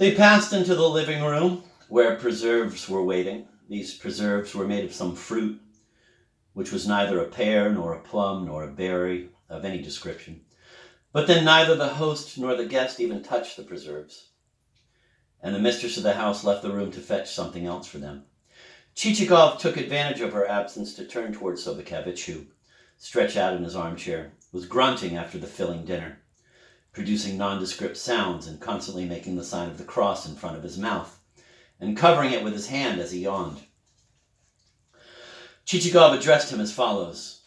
They passed into the living room, where preserves were waiting. These preserves were made of some fruit, which was neither a pear, nor a plum, nor a berry of any description. But then neither the host nor the guest even touched the preserves, and the mistress of the house left the room to fetch something else for them. Chichikov took advantage of her absence to turn towards Sobakevich, who, stretched out in his armchair, was grunting after the filling dinner, producing nondescript sounds and constantly making the sign of the cross in front of his mouth, and covering it with his hand as he yawned. Chichikov addressed him as follows.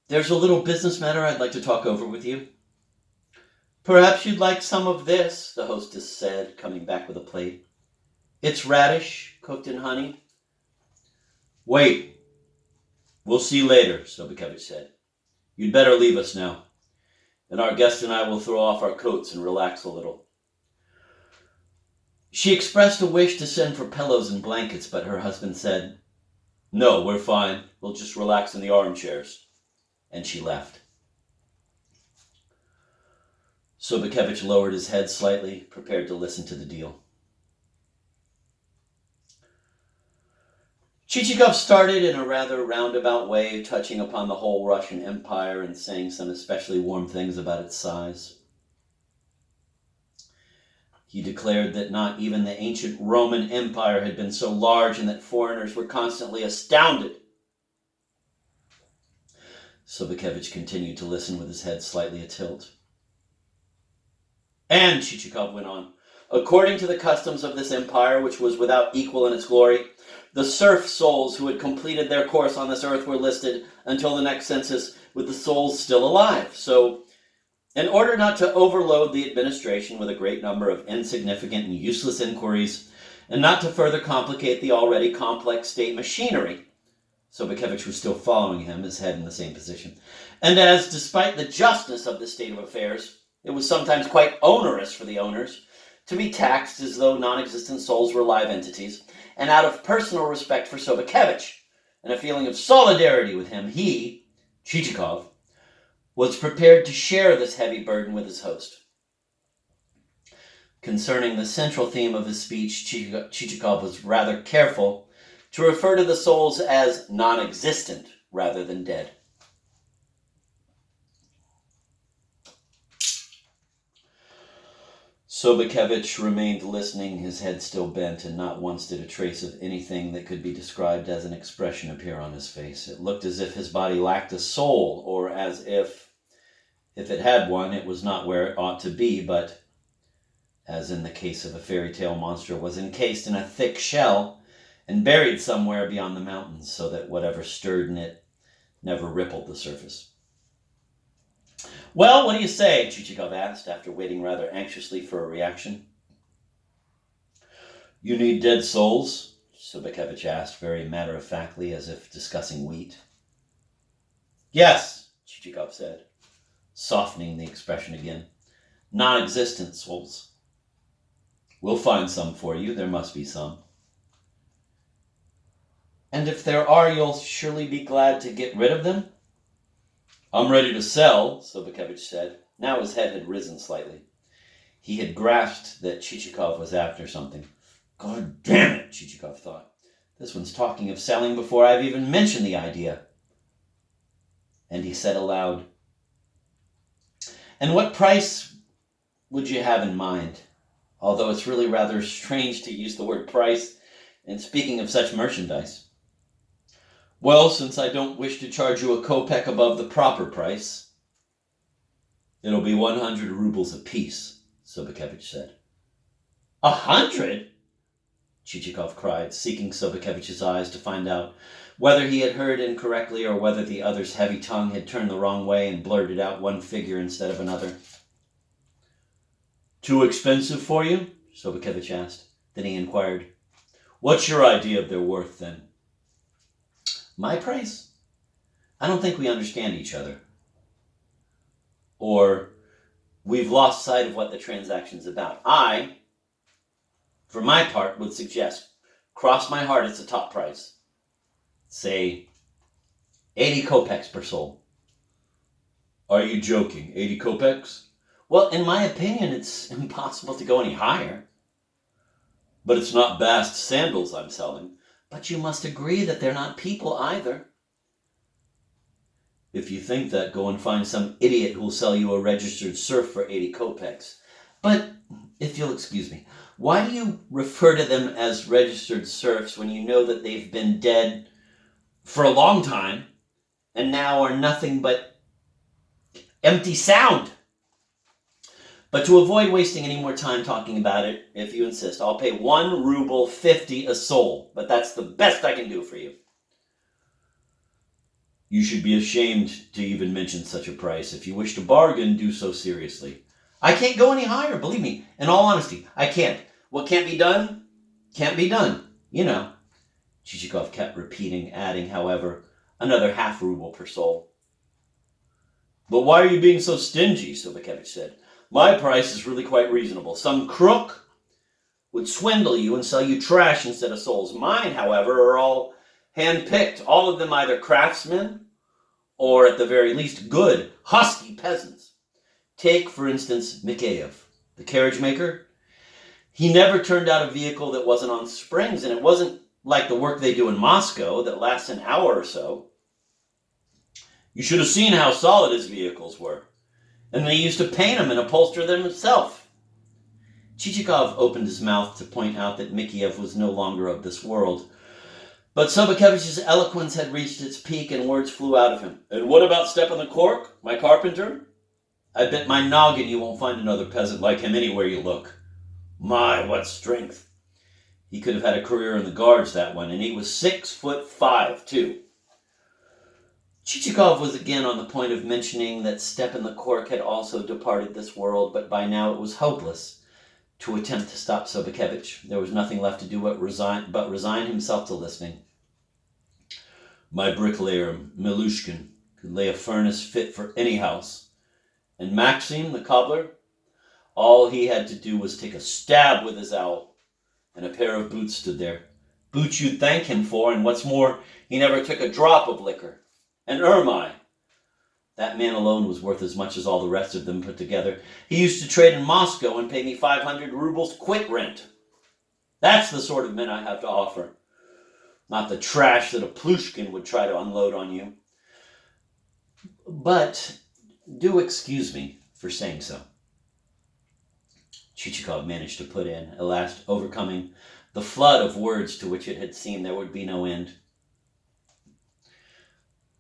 "There's a little business matter I'd like to talk over with you." "Perhaps you'd like some of this," the hostess said, coming back with a plate. "It's radish, cooked in honey." "Wait. We'll see later," Sobakevich said. "You'd better leave us now, and our guest and I will throw off our coats and relax a little." She expressed a wish to send for pillows and blankets, but her husband said, "No, we're fine. We'll just relax in the armchairs." And she left. Sobakevich lowered his head slightly, prepared to listen to the deal. Chichikov started in a rather roundabout way, touching upon the whole Russian Empire and saying some especially warm things about its size. He declared that not even the ancient Roman Empire had been so large and that foreigners were constantly astounded. Sobakevich continued to listen with his head slightly atilt. "And," Chichikov went on, "according to the customs of this empire, which was without equal in its glory, the serf souls who had completed their course on this earth were listed until the next census with the souls still alive. So, in order not to overload the administration with a great number of insignificant and useless inquiries, and not to further complicate the already complex state machinery," Sobakevich was still following him, his head in the same position, "and as, despite the justness of this state of affairs, it was sometimes quite onerous for the owners to be taxed as though non-existent souls were live entities, and out of personal respect for Sobakevich and a feeling of solidarity with him, he, Chichikov, was prepared to share this heavy burden with his host." Concerning the central theme of his speech, Chichikov was rather careful to refer to the souls as non-existent rather than dead. Sobakevich remained listening, his head still bent, and not once did a trace of anything that could be described as an expression appear on his face. It looked as if his body lacked a soul, or as if it had one, it was not where it ought to be, but, as in the case of a fairy tale monster, was encased in a thick shell and buried somewhere beyond the mountains, so that whatever stirred in it never rippled the surface. "Well, what do you say?" Chichikov asked, after waiting rather anxiously for a reaction. "You need dead souls?" Sobakevich asked, very matter-of-factly, as if discussing wheat. "Yes," Chichikov said, softening the expression again. "Non-existent souls." "We'll find some for you. There must be some." "And if there are, you'll surely be glad to get rid of them?" "I'm ready to sell," Sobakevich said. Now his head had risen slightly. He had grasped that Chichikov was after something. "God damn it," Chichikov thought. "This one's talking of selling before I've even mentioned the idea." And he said aloud, "And what price would you have in mind? Although it's really rather strange to use the word price in speaking of such merchandise." "Well, since I don't wish to charge you a kopeck above the proper price, it'll be 100 rubles apiece," Sobakevich said. 100? Chichikov cried, seeking Sobakevich's eyes to find out whether he had heard incorrectly or whether the other's heavy tongue had turned the wrong way and blurted out one figure instead of another. "Too expensive for you?" Sobakevich asked. Then he inquired, "What's your idea of their worth, then?" "My price? I don't think we understand each other. Or we've lost sight of what the transaction's about. I, for my part, would suggest, cross my heart, it's the top price. Say, 80 kopecks per soul." "Are you joking? 80 kopecks? "Well, in my opinion, it's impossible to go any higher." But it's not bast sandals I'm selling. But you must agree that they're not people either. If you think that, go and find some idiot who'll sell you a registered serf for 80 kopecks. But, if you'll excuse me, why do you refer to them as registered serfs when you know that they've been dead for a long time and now are nothing but empty sound? But to avoid wasting any more time talking about it, if you insist, I'll pay 1 ruble 50 a soul, but that's the best I can do for you. You should be ashamed to even mention such a price. If you wish to bargain, do so seriously. I can't go any higher, believe me. In all honesty, I can't. What can't be done, can't be done. You know. Chichikov kept repeating, adding, however, another half ruble per soul. But why are you being so stingy? Sobakevich said. My price is really quite reasonable. Some crook would swindle you and sell you trash instead of souls. Mine, however, are all hand-picked, all of them either craftsmen or, at the very least, good, husky peasants. Take, for instance, Mikheyev, the carriage maker. He never turned out a vehicle that wasn't on springs, and it wasn't like the work they do in Moscow that lasts an hour or so. You should have seen how solid his vehicles were. And they used to paint them and upholster them himself. Chichikov opened his mouth to point out that Mikheyev was no longer of this world. But Sobakevich's eloquence had reached its peak and words flew out of him. And what about Stepan the Cork, my carpenter? I bet my noggin you won't find another peasant like him anywhere you look. My, what strength. He could have had a career in the guards, that one, and he was 6'5", too. Chichikov was again on the point of mentioning that Stepan the Cork had also departed this world, but by now it was hopeless to attempt to stop Sobakevich. There was nothing left to do but resign himself to listening. My bricklayer, Milushkin, could lay a furnace fit for any house. And Maxim, the cobbler, all he had to do was take a stab with his awl, and a pair of boots stood there. Boots you'd thank him for, and what's more, he never took a drop of liquor. And Ermai, that man alone was worth as much as all the rest of them put together. He used to trade in Moscow and pay me 500 rubles quit rent. That's the sort of men I have to offer. Not the trash that a Plushkin would try to unload on you. But do excuse me for saying so. Chichikov managed to put in, at last overcoming the flood of words to which it had seemed there would be no end.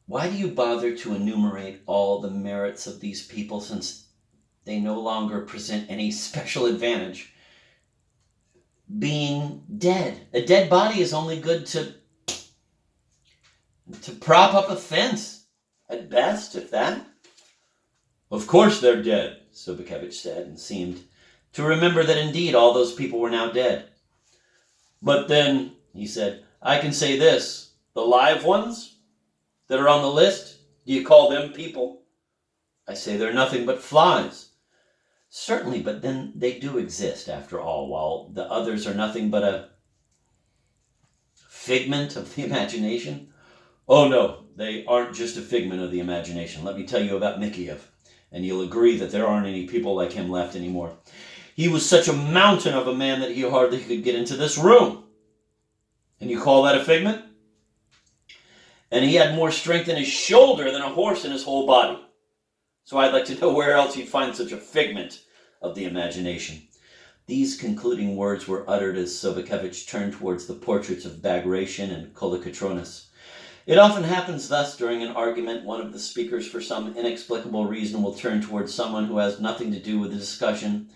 Why do you bother to enumerate all the merits of these people, since they no longer present any special advantage? Being dead. A dead body is only good to prop up a fence, at best, if that. Of course they're dead, Sobakevich said, and seemed to remember that indeed all those people were now dead. But then, he said, I can say this, the live ones that are on the list, do you call them people? I say they're nothing but flies. Certainly, but then they do exist after all, while the others are nothing but a figment of the imagination. Oh no, they aren't just a figment of the imagination. Let me tell you about Mikheyev, and you'll agree that there aren't any people like him left anymore. He was such a mountain of a man that he hardly could get into this room. And you call that a figment? And he had more strength in his shoulder than a horse in his whole body. So I'd like to know where else you'd find such a figment of the imagination. These concluding words were uttered as Sobakevich turned towards the portraits of Bagration and Kolokotronis. It often happens thus during an argument. One of the speakers, for some inexplicable reason, will turn towards someone who has nothing to do with the discussion,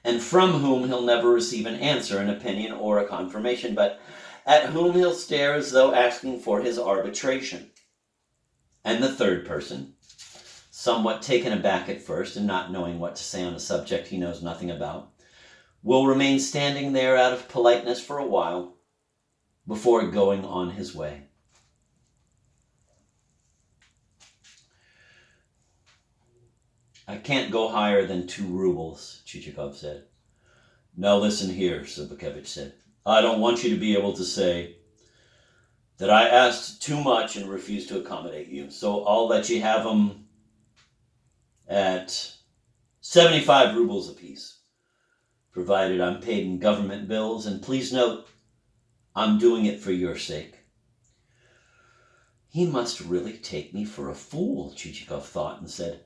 and from whom he'll never receive an answer, an opinion, or a confirmation, but at whom he'll stare as though asking for his arbitration. And the third person, somewhat taken aback at first and not knowing what to say on a subject he knows nothing about, will remain standing there out of politeness for a while before going on his way. I can't go higher than 2 rubles, Chichikov said. Now listen here, Sobakevich said. I don't want you to be able to say that I asked too much and refused to accommodate you. So I'll let you have them at 75 rubles apiece. provided I'm paid in government bills, and please note, I'm doing it for your sake. He must really take me for a fool, Chichikov thought, and said,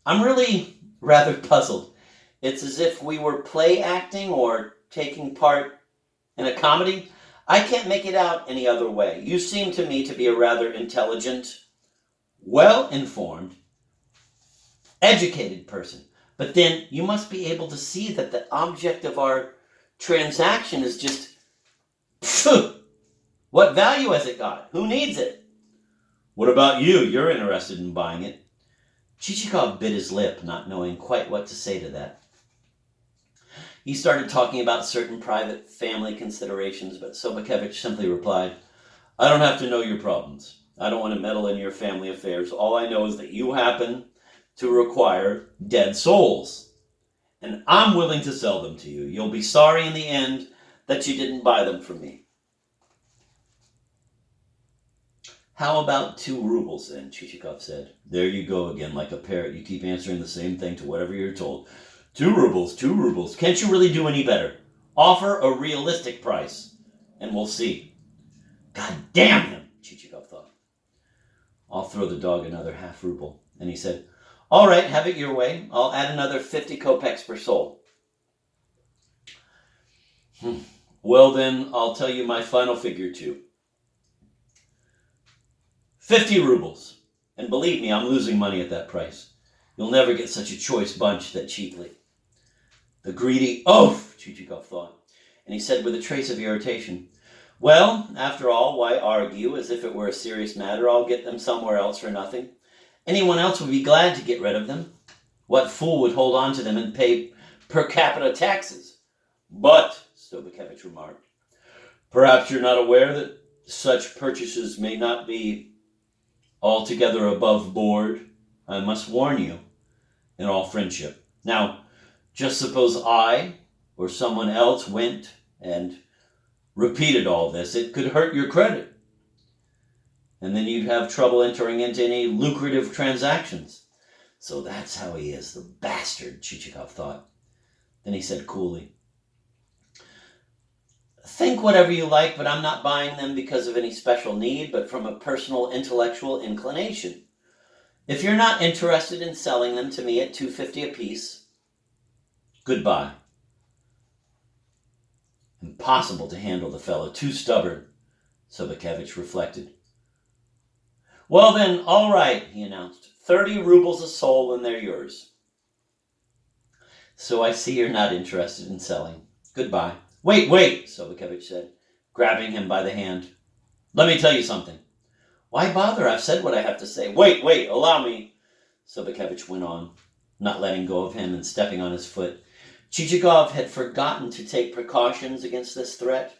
I'm really rather puzzled. It's as if we were play acting or taking part in a comedy. I can't make it out any other way. You seem to me to be a rather intelligent, well-informed, educated person. But then you must be able to see that the object of our transaction is just, phew, what value has it got? Who needs it? What about you? You're interested in buying it. Chichikov bit his lip, not knowing quite what to say to that. He started talking about certain private family considerations, but Sobakevich simply replied, I don't have to know your problems. I don't want to meddle in your family affairs. All I know is that you happen to require dead souls, and I'm willing to sell them to you. You'll be sorry in the end that you didn't buy them from me. How about 2 rubles then, Chichikov said. There you go again, like a parrot. You keep answering the same thing to whatever you're told. 2 rubles, 2 rubles. Can't you really do any better? Offer a realistic price, and we'll see. God damn him, Chichikov thought. I'll throw the dog another half ruble. And he said, all right, have it your way. I'll add another 50 kopecks per soul. Well then, I'll tell you my final figure too. 50 rubles. And believe me, I'm losing money at that price. You'll never get such a choice bunch that cheaply. The greedy oaf, Chichikov thought. And he said with a trace of irritation, well, after all, why argue as if it were a serious matter? I'll get them somewhere else for nothing. Anyone else would be glad to get rid of them. What fool would hold on to them and pay per capita taxes? But, Sobakevich remarked, perhaps you're not aware that such purchases may not be altogether above board. I must warn you, in all friendship. Now, just suppose I or someone else went and repeated all this. It could hurt your credit. And then you'd have trouble entering into any lucrative transactions. So that's how he is, the bastard, Chichikov thought. Then he said coolly, think whatever you like, but I'm not buying them because of any special need, but from a personal intellectual inclination. If you're not interested in selling them to me at $2.50 apiece, goodbye. Impossible to handle the fellow, too stubborn, Sobakevich reflected. Well then, all right, he announced. 30 rubles a soul and they're yours. So I see you're not interested in selling. Goodbye. Wait, Sobakevich said, grabbing him by the hand. Let me tell you something. Why bother? I've said what I have to say. Wait, allow me, Sobakevich went on, not letting go of him and stepping on his foot. Chichikov had forgotten to take precautions against this threat,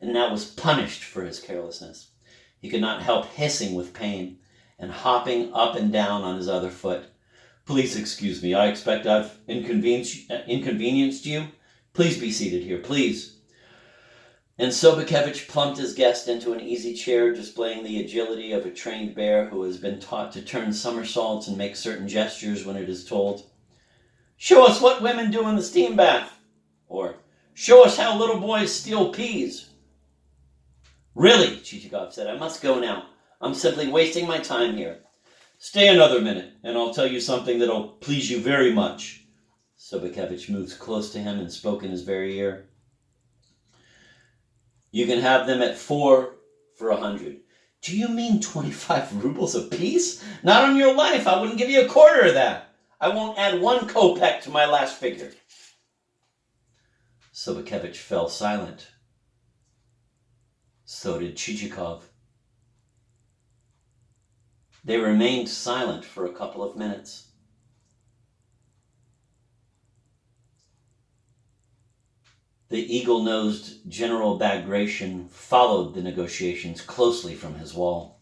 and now was punished for his carelessness. He could not help hissing with pain and hopping up and down on his other foot. Please excuse me. I expect I've inconvenienced you. Please be seated here, please. And Sobakevich plumped his guest into an easy chair, displaying the agility of a trained bear who has been taught to turn somersaults and make certain gestures when it is told. Show us what women do in the steam bath. Or, show us how little boys steal peas. Really, Chichikov said, I must go now. I'm simply wasting my time here. Stay another minute, and I'll tell you something that'll please you very much. Sobakevich moved close to him and spoke in his very ear. You can have them at 4 for 100. Do you mean 25 rubles apiece? Not on your life. I wouldn't give you a quarter of that. I won't add 1 kopeck to my last figure. Sobakevich fell silent. So did Chichikov. They remained silent for a couple of minutes. The eagle-nosed General Bagration followed the negotiations closely from his wall.